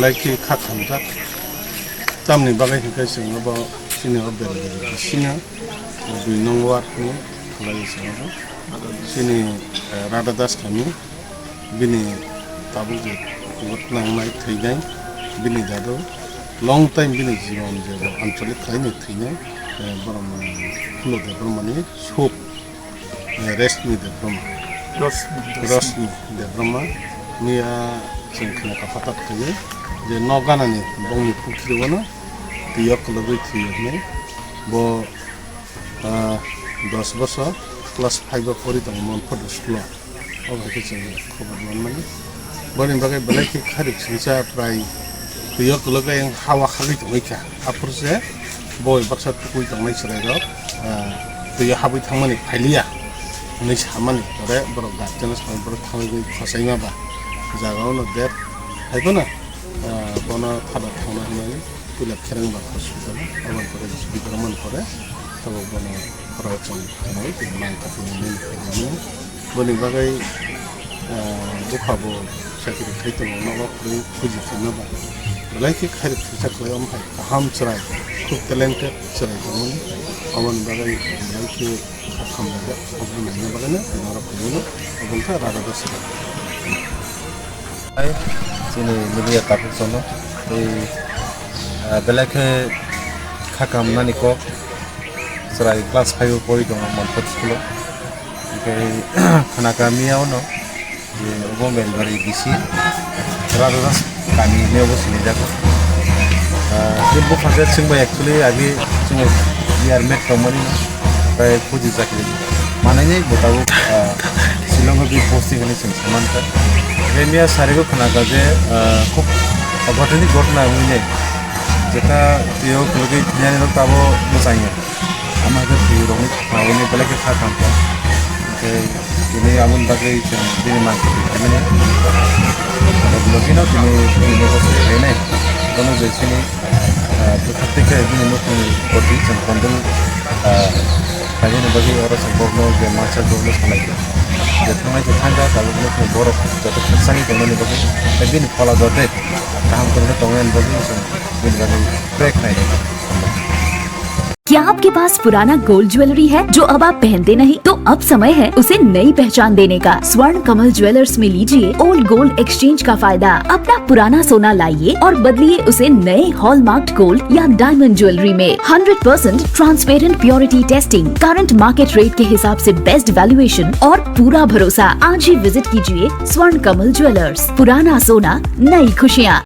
Like खाखा तामनि बागै हिंखाय सिङाव सिनियाव बेरायनो सिना दुई नं वार्डनि खालाय सिङाव सिनि राधा दास खानि बिनि ताबुजे बहुत नांनाय थैनाय बिनि दादो लं टाइम बिनि जीवन जेबो आंचलिक खायनि थैनाय बरम फुलो देब्रमानि सोप रेशमी देब्रमा रश्मि देब्रमा मिया जों खोनाका फातात थैयो जे नगानानि बंनि फुख्रियावनो दैया कलबै थैयो बो 10 बছर क्लास 5 परि दंमोन फट' स्कुलाव अबहाय जों खबर मोनमानि बनि बागै बेलायखि खारिक सिंसा प्राय दैया कलबै हावा खागै दंैखा आफुरसे बय बाक्सा तुकुइ दंनाय सरायराव दैया हाबै थांमानि फाइलिया नै सामानि अरे बर' गार्जेन सामानि बर' थांगै खसाइमाबा जागावनो देर हायबोना बना थादा थांना होननानै फैला खेरेंबा हस्पिटाल अमन करे हस्पिटाल मन करे तब बना रावचन थानाय मां काफिनि फैनानै बनि बागै दुखाबो साख्रि खायतों माबा फुजि फिननोबा लाइक खारिक फिसाखौ ओमफ्राय गाहाम चराय खुब टेलेन्टेड चराय दंमोन अमन बागै लाइक खालामनाय अबुनायनि बागैनो बेनारा फैनो अबुनथा रागा दसरा जोंनि मिडिया ताफुसनो बेलेखे खालामनानै को सराय क्लास 5 परि दङ मोनफोर स्कुलाव ओमफ्राय खानागामियाव न जे गमेलबारि बिसि राजादास गामियावबो सिनाय जागोन बे फारसे जोंबो एक्चुअली आगे जोङो यार मेट दंमोन ओमफ्राय फुजि जाखिरि मानायनि बोताबो शिलंआव बे पोस्टिं होनाय जों सामानखा रेमिया सारिखौ खोनागा जे खुब अघटननि घटना हुई जेटा त्यो लगे ध्यान ताबो मोजाङै आमागे थिरंनि खावनि बेलेगे खाखामखा ओमफ्राय दिनै आबुन बागै जों दिनै मानसि खामानि लगिनाव दिनै बसै हैनाय दनो जैसिनि प्रत्येक दिनै नखनि बदि जों कन्ट्रोल खायनो बागै अरा सम्भवनो जे मानसा गनो सालायो जे थांनाय थांगा दाबो बर' जाते खसानि दंनो बागै बिनि फला जाते गाहाम करनो दंनो बागै जों बिनि बागै ट्रैक नायनो क्या आपके पास पुराना गोल्ड ज्वेलरी है जो अब आप पहनते नहीं? तो अब समय है उसे नई पहचान देने का। स्वर्ण कमल ज्वेलर्स में लीजिए ओल्ड गोल्ड एक्सचेंज का फायदा। अपना पुराना सोना लाइए और बदलिए उसे नए हॉलमार्क्ड गोल्ड या डायमंड ज्वेलरी में। 100% transparent purity testing, current market rate के हिसाब से बेस्ट वैल्यूएशन और पूरा भरोसा। आज ही विजिट कीजिए स्वर्ण कमल ज्वेलर्स। पुराना सोना, नई खुशियाँ।